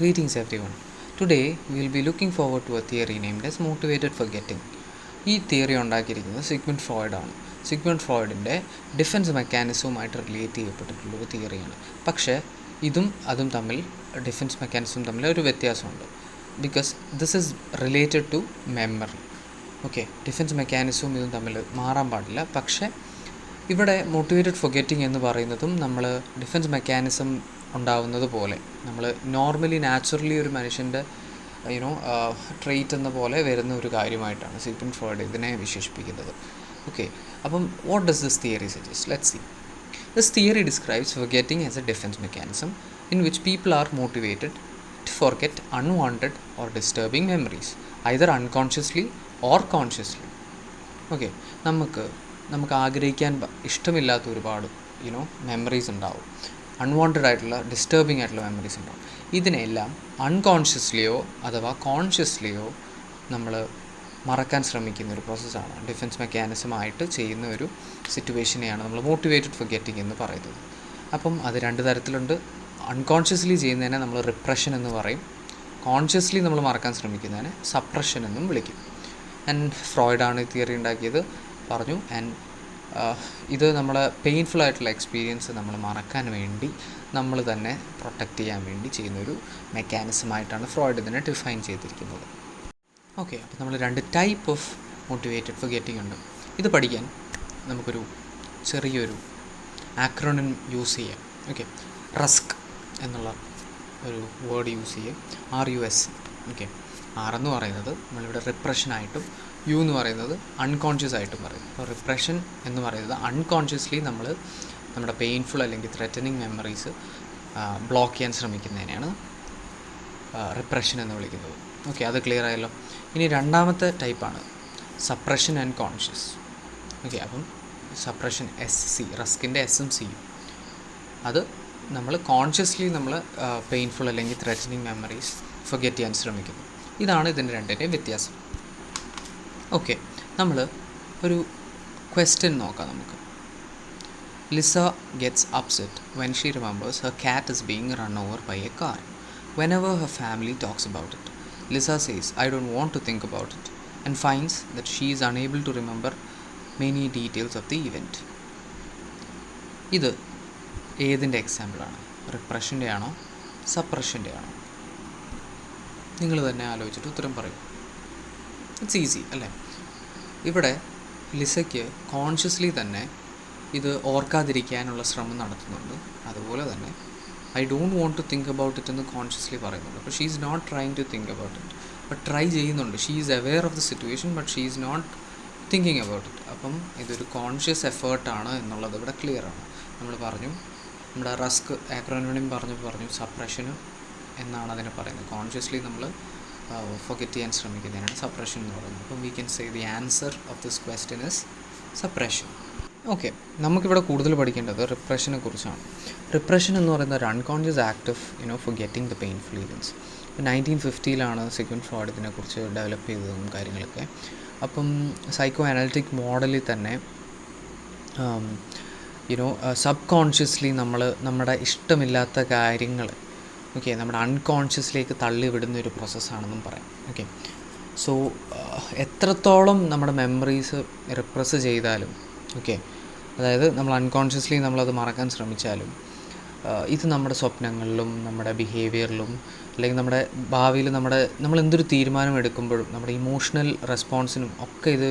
Greetings everyone. Today we will be looking forward to a theory named as motivated forgetting. ഈ theory ഉണ്ടാക്കിയിരിക്കുന്നത് Sigmund ഫ്രോയിഡാണ്. Sigmund ഫ്രോയിഡിൻ്റെ defence മെക്കാനിസവുമായിട്ട് relate ചെയ്യപ്പെട്ടിട്ടുള്ളൊരു തിയറിയാണ്. പക്ഷേ അതും തമ്മിൽ ഡിഫെൻസ് മെക്കാനിസം തമ്മിൽ ഒരു വ്യത്യാസമുണ്ട്. Because this is related to memory. Okay, defence മെക്കാനിസവും ഇതും തമ്മിൽ മാറാൻ പാടില്ല. പക്ഷേ ഇവിടെ മോട്ടിവേറ്റഡ് ഫൊഗെറ്റിംഗ് എന്ന് പറയുന്നതും നമ്മൾ ഡിഫെൻസ് മെക്കാനിസം ഉണ്ടാവുന്നത് പോലെ നമ്മൾ നോർമലി നാച്ചുറലി ഒരു മനുഷ്യൻ്റെ ട്രെയ്റ്റ് എന്ന പോലെ വരുന്ന ഒരു കാര്യമായിട്ടാണ് സിഗ്മണ്ട് ഫ്രോയിഡ് ഇതിനെ വിശേഷിപ്പിക്കുന്നത്. ഓക്കെ, അപ്പം what does this theory suggest? Let's see. This theory describes forgetting as a defence mechanism in which people are motivated to forget unwanted or disturbing memories, either unconsciously or consciously. Okay, നമുക്ക് ആഗ്രഹിക്കാൻ ഇഷ്ടമില്ലാത്ത ഒരുപാട് memories ഉണ്ടാവും, unwanted ആയിട്ടുള്ള disturbing ആയിട്ടുള്ള memories ഉണ്ടാവും. ഇതിനെല്ലാം അൺകോൺഷ്യസ്ലിയോ അഥവാ കോൺഷ്യസ്ലിയോ നമ്മൾ മറക്കാൻ ശ്രമിക്കുന്ന ഒരു പ്രോസസ്സാണ്. ഡിഫെൻസ് മെക്കാനിസമായിട്ട് ചെയ്യുന്ന ഒരു സിറ്റുവേഷനെയാണ് നമ്മൾ മോട്ടിവേറ്റഡ് ഫൊഗെറ്റിംഗ് എന്ന് പറയുന്നത്. അപ്പം അത് രണ്ട് തരത്തിലുണ്ട്. അൺകോൺഷ്യസ്ലി ചെയ്യുന്നതിനെ നമ്മൾ റിപ്രഷൻ എന്ന് പറയും. കോൺഷ്യസ്ലി നമ്മൾ മറക്കാൻ ശ്രമിക്കുന്നതിനെ സപ്രഷൻ എന്നും വിളിക്കും. ആൻഡ് ഫ്രോയിഡാണ് ഈ തിയറി ഉണ്ടാക്കിയത് പറഞ്ഞു. ആൻഡ് ഇത് നമ്മളെ പെയിൻഫുൾ ആയിട്ടുള്ള എക്സ്പീരിയൻസ് നമ്മൾ മറക്കാൻ വേണ്ടി നമ്മൾ തന്നെ പ്രൊട്ടക്റ്റ് ചെയ്യാൻ വേണ്ടി ചെയ്യുന്നൊരു മെക്കാനിസമായിട്ടാണ് ഫ്രോയിഡ് ഇതിനെ ഡിഫൈൻ ചെയ്തിരിക്കുന്നത്. ഓക്കെ, അപ്പോൾ നമ്മൾ രണ്ട് ടൈപ്പ് ഓഫ് മോട്ടിവേറ്റഡ് ഫൊഗെറ്റിംഗ് ഉണ്ട്. ഇത് പഠിക്കാൻ നമുക്കൊരു ചെറിയൊരു ആക്രോണിം യൂസ് ചെയ്യാം. ഓക്കെ, റസ്ക് എന്നുള്ള ഒരു വേർഡ് യൂസ് ചെയ്യും. RUS. ഓക്കെ, R എന്ന് പറയുന്നത് നമ്മളിവിടെ റിപ്രഷനായിട്ടും U എന്ന് പറയുന്നത് അൺകോൺഷ്യസ് ആയിട്ടും പറയും. അപ്പോൾ റിപ്രഷൻ എന്ന് പറയുന്നത് അൺകോൺഷ്യസ്ലി നമ്മൾ നമ്മുടെ പെയിൻഫുൾ അല്ലെങ്കിൽ ത്രെറ്റനിങ് മെമ്മറീസ് ബ്ലോക്ക് ചെയ്യാൻ ശ്രമിക്കുന്നതിനെയാണ് റിപ്രഷൻ എന്ന് വിളിക്കുന്നത്. ഓക്കെ, അത് ക്ലിയർ ആയല്ലോ. ഇനി രണ്ടാമത്തെ ടൈപ്പാണ് സപ്രഷൻ ആൻഡ് കോൺഷ്യസ്. ഓക്കെ, അപ്പം സപ്രഷൻ SC, റസ്കിൻ്റെ Sഉം Cയും, അത് നമ്മൾ കോൺഷ്യസ്ലി നമ്മൾ പെയിൻഫുൾ അല്ലെങ്കിൽ ത്രെറ്റനിങ് മെമ്മറീസ് ഫൊഗെറ്റ് ചെയ്യാൻ ശ്രമിക്കുന്നു. ഇതാണ് ഇതിൻ്റെ രണ്ടിൻ്റെയും വ്യത്യാസം. ഓക്കെ, നമ്മൾ ഒരു ക്വസ്റ്റ്യൻ നോക്കാം നമുക്ക്. Lisa gets upset when she remembers her cat is being run over by a car. Whenever her family talks about it, Lisa says, I don't want to think about it, and finds that she is unable to remember many details of the event. ഇത് ഏതിൻ്റെ എക്സാമ്പിളാണ്? റിപ്രഷൻ്റെ ആണോ സപ്രഷൻ്റെ ആണോ? നിങ്ങൾ തന്നെ ആലോചിച്ചിട്ട് ഉത്തരം പറയും. ഇറ്റ്സ് ഈസി അല്ലേ? ഇവിടെ ലിസയ്ക്ക് കോൺഷ്യസ്ലി തന്നെ ഇത് ഓർക്കാതിരിക്കാനുള്ള ശ്രമം നടത്തുന്നുണ്ട്. അതുപോലെ തന്നെ I don't want to think about it എന്ന് കോൺഷ്യസ്ലി പറയുന്നുണ്ട്. അപ്പോൾ she is not trying to think about it, but try ചെയ്യുന്നുണ്ട്. She is aware of the situation, but she is not thinking about it. അപ്പം ഇതൊരു conscious എഫേർട്ടാണ് എന്നുള്ളത് ഇവിടെ ക്ലിയറാണ്. നമ്മൾ പറഞ്ഞു, നമ്മുടെ റസ്ക് ആക്രോണിം പറഞ്ഞു സപ്രഷന് എന്നാണ് അതിനെ പറയുന്നത്. കോൺഷ്യസ്ലി നമ്മൾ ഫൊഗെറ്റ് ചെയ്യാൻ ശ്രമിക്കുന്നതിനാണ് സപ്രഷൻ എന്ന് പറയുന്നത്. അപ്പം we can say the answer of this question is suppression. Okay, നമുക്കിവിടെ കൂടുതൽ പഠിക്കേണ്ടത് റിപ്രഷനെ കുറിച്ചാണ്. റിപ്രഷൻ എന്ന് പറയുന്ന ഒരു unconscious act of forgetting the painful events. 1950 Sigmund Freud ഇതിനെക്കുറിച്ച് ഡെവലപ്പ് ചെയ്തതും കാര്യങ്ങളൊക്കെ. അപ്പം സൈക്കോ അനലിറ്റിക് മോഡലിൽ തന്നെ സബ് കോൺഷ്യസ്ലി നമ്മൾ നമ്മുടെ ഇഷ്ടമില്ലാത്ത കാര്യങ്ങൾ നമ്മുടെ അൺകോൺഷ്യസിലേക്ക് തള്ളിവിടുന്നൊരു പ്രോസസ്സാണെന്നും പറയാം. ഓക്കെ, സോ എത്രത്തോളം നമ്മുടെ മെമ്മറീസ് റിപ്രസ് ചെയ്താലും, അതായത് നമ്മൾ അൺകോൺഷ്യസ്ലി നമ്മളത് മറക്കാൻ ശ്രമിച്ചാലും, ഇത് നമ്മുടെ സ്വപ്നങ്ങളിലും നമ്മുടെ ബിഹേവിയറിലും അല്ലെങ്കിൽ നമ്മുടെ ഭാവിയിൽ നമ്മൾ എന്തൊരു തീരുമാനം എടുക്കുമ്പോഴും നമ്മുടെ ഇമോഷണൽ റെസ്പോൺസിനും ഒക്കെ ഇത്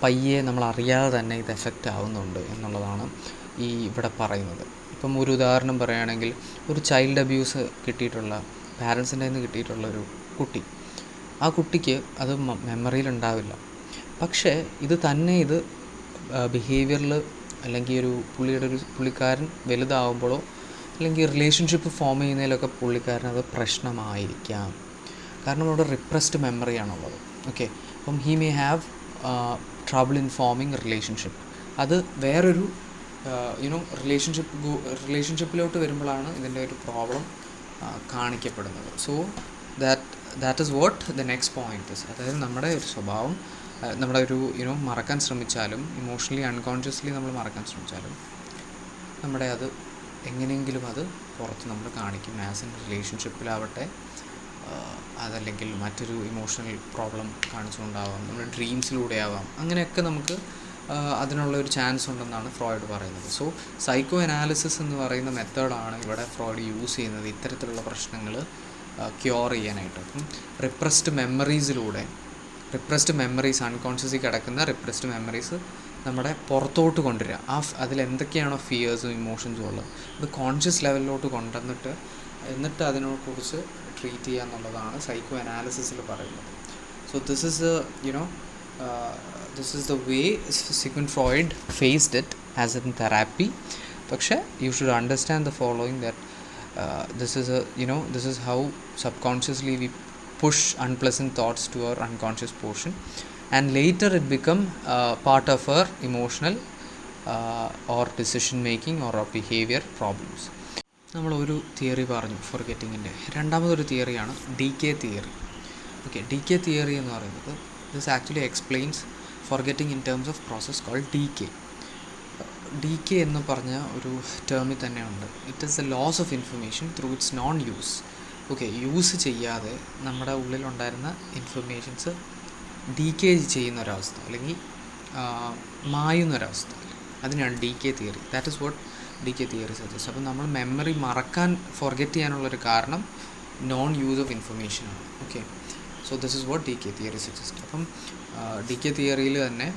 പയ്യെ നമ്മൾ അറിയാതെ തന്നെ ഇത് എഫക്റ്റ് ആവുന്നുണ്ട് എന്നുള്ളതാണ് ഈ ഇവിടെ പറയുന്നത്. ഇപ്പം ഒരു ഉദാഹരണം പറയുകയാണെങ്കിൽ, ഒരു ചൈൽഡ് അബ്യൂസ് കിട്ടിയിട്ടുള്ള പാരൻസിൻ്റെ നിന്ന് കിട്ടിയിട്ടുള്ളൊരു കുട്ടി, ആ കുട്ടിക്ക് അത് മെമ്മറിയിലുണ്ടാവില്ല. പക്ഷേ ഇത് ബിഹേവിയറിൽ അല്ലെങ്കിൽ പുള്ളിക്കാരൻ വലുതാവുമ്പോഴോ അല്ലെങ്കിൽ റിലേഷൻഷിപ്പ് ഫോം ചെയ്യുന്നതിലൊക്കെ പുള്ളിക്കാരനത് പ്രശ്നമായിരിക്കാം. കാരണം അവിടെ റിപ്രസ്ഡ് മെമ്മറിയാണുള്ളത്. ഓക്കെ, അപ്പം he may have trouble in forming relationship. അത് വേറൊരു റിലേഷൻഷിപ്പിലോട്ട് വരുമ്പോഴാണ് ഇതിൻ്റെ ഒരു പ്രോബ്ലം കാണിക്കപ്പെടുന്നത്. So that is what the next point is. അതായത് നമ്മുടെ ഒരു സ്വഭാവം, നമ്മുടെ ഒരു മറക്കാൻ ശ്രമിച്ചാലും, ഇമോഷണലി അൺകോൺഷ്യസ്ലി നമ്മൾ മറക്കാൻ ശ്രമിച്ചാലും, നമ്മുടെ അത് എങ്ങനെയെങ്കിലും അത് പുറത്ത് നമ്മൾ കാണിക്കും. ആസ് ഇൻ റിലേഷൻഷിപ്പിലാവട്ടെ, അതല്ലെങ്കിൽ മറ്റൊരു ഇമോഷണൽ പ്രോബ്ലം കാണിച്ചുകൊണ്ടാവാം, നമ്മുടെ ഡ്രീംസിലൂടെ ആവാം, അങ്ങനെയൊക്കെ നമുക്ക് അതിനുള്ള ഒരു ചാൻസ് ഉണ്ടെന്നാണ് ഫ്രോയിഡ് പറയുന്നത്. സോ സൈക്കോ അനാലിസിസ് എന്ന് പറയുന്ന മെത്തേഡാണ് ഇവിടെ ഫ്രോയിഡ് യൂസ് ചെയ്യുന്നത് ഇത്തരത്തിലുള്ള പ്രശ്നങ്ങൾ ക്യൂർ ചെയ്യാനായിട്ട്. അപ്പം റിപ്രസ്ഡ് മെമ്മറീസ് അൺകോൺഷ്യസിൽ കിടക്കുന്ന റിപ്രസ്ഡ് മെമ്മറീസ് നമ്മുടെ പുറത്തോട്ട് കൊണ്ടുവരിക. അതിലെന്തൊക്കെയാണോ ഫിയേഴ്സും ഇമോഷൻസും ഉള്ളത് അത് കോൺഷ്യസ് ലെവലിലോട്ട് കൊണ്ടുവന്നിട്ട് എന്നിട്ട് അതിനെക്കുറിച്ച് ട്രീറ്റ് ചെയ്യുക എന്നുള്ളതാണ് സൈക്കോ അനാലിസിസിൽ പറയുന്നത്. So this is the way Sigmund Freud faced it as in therapy. പക്ഷേ you should understand the following that this is how subconsciously we push unpleasant thoughts to our unconscious portion, and later it become part of our emotional or decision making or behavior problems. നമ്മളൊരു theory പറഞ്ഞു ഫോർഗെറ്റിങ്ങിൻ്റെ. രണ്ടാമതൊരു തിയറിയാണ് DK theory. Okay, DK theory എന്ന് പറയുന്നത് this actually explains forgetting in terms of process called DK എന്ന് പറഞ്ഞ ഒരു ടേമിൽ തന്നെ ഉണ്ട്. It is the loss of information through its non use. Okay, use ചെയ്യാതെ നമ്മുടെ ഉള്ളിലുണ്ടായിരുന്ന ഇൻഫർമേഷൻസ് DK ചെയ്യുന്നൊരവസ്ഥ, അല്ലെങ്കിൽ മായുന്നൊരവസ്ഥ, അതിനാണ് DK theory. That is what DK theory suggest. അപ്പം നമ്മൾ മെമ്മറി ഫോർഗെറ്റ് ചെയ്യാനുള്ളൊരു കാരണം നോൺ യൂസ് ഓഫ് ഇൻഫർമേഷനാണ്. Okay, so this is what DK theory suggest. അപ്പം DK തിയറിയിൽ തന്നെ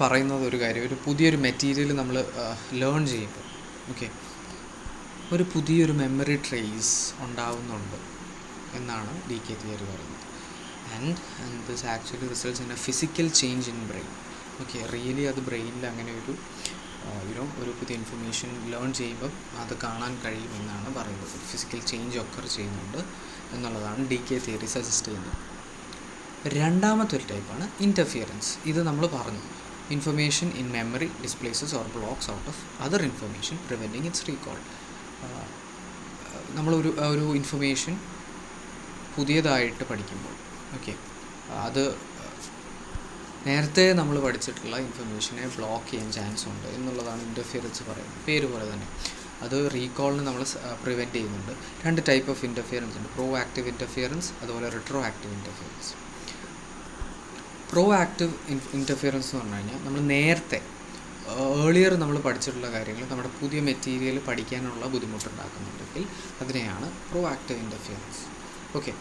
പറയുന്നത് ഒരു കാര്യം, ഒരു പുതിയൊരു മെറ്റീരിയൽ നമ്മൾ ലേൺ ചെയ്യുമ്പോൾ ഒരു പുതിയൊരു മെമ്മറി ട്രേസ് ഉണ്ടാവുന്നുണ്ട് എന്നാണ് DK തിയറി പറയുന്നത്. And this actually results in A physical change in brain. Really അത് ബ്രെയിനിൽ അങ്ങനെ ഒരു പുതിയ ഇൻഫർമേഷൻ ലേൺ ചെയ്യുമ്പോൾ അത് കാണാൻ കഴിയുമെന്നാണ് പറയുന്നത്. ഫിസിക്കൽ ചേഞ്ച് ഒക്കർ ചെയ്യുന്നുണ്ട് എന്നുള്ളതാണ് DK തിയറി സജസ്റ്റ് ചെയ്യുന്നത്. രണ്ടാമത്തെ ഒരു ടൈപ്പാണ് ഇൻ്റർഫിയറൻസ്. ഇത് നമ്മൾ പറഞ്ഞു, information in memory displaces or blocks out of other information, preventing its recall. നമ്മളൊരു ഇൻഫർമേഷൻ പുതിയതായിട്ട് പഠിക്കുമ്പോൾ അത് നേരത്തെ നമ്മൾ പഠിച്ചിട്ടുള്ള ഇൻഫർമേഷനെ ബ്ലോക്ക് ചെയ്യാൻ ചാൻസ് ഉണ്ട് എന്നുള്ളതാണ് ഇൻ്റർഫിയറൻസ് പറയുന്നത്. പേര് പോലെ തന്നെ അത് റീകോളിന് നമ്മൾ പ്രിവെൻറ്റ് ചെയ്യുന്നുണ്ട്. രണ്ട് ടൈപ്പ് ഓഫ് ഇൻ്റർഫിയറൻസ് ഉണ്ട്, പ്രോ ആക്റ്റീവ് ഇൻ്റർഫിയറൻസ്, അതുപോലെ retro active interference. Pro active interference എന്ന് പറഞ്ഞു കഴിഞ്ഞാൽ നമ്മൾ നേരത്തെ ഏർലിയർ നമ്മൾ പഠിച്ചിട്ടുള്ള കാര്യങ്ങൾ നമ്മുടെ പുതിയ മെറ്റീരിയൽ പഠിക്കാനുള്ള ബുദ്ധിമുട്ടുണ്ടാക്കുന്നുണ്ടെങ്കിൽ അതിനെയാണ് pro active interference. Okay,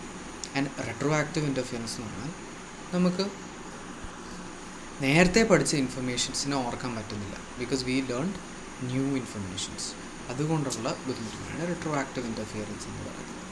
and retro active interference എന്ന് പറഞ്ഞാൽ നമുക്ക് നേരത്തെ പഠിച്ച ഇൻഫർമേഷൻസിനെ ഓർക്കാൻ പറ്റുന്നില്ല, because we learned new informations. അതുകൊണ്ടുള്ള ബുദ്ധിമുട്ടുകളാണ് റെട്രോ ആക്റ്റീവ് ഇൻ്റർഫിയറൻസ് എന്ന് പറയുന്നത്.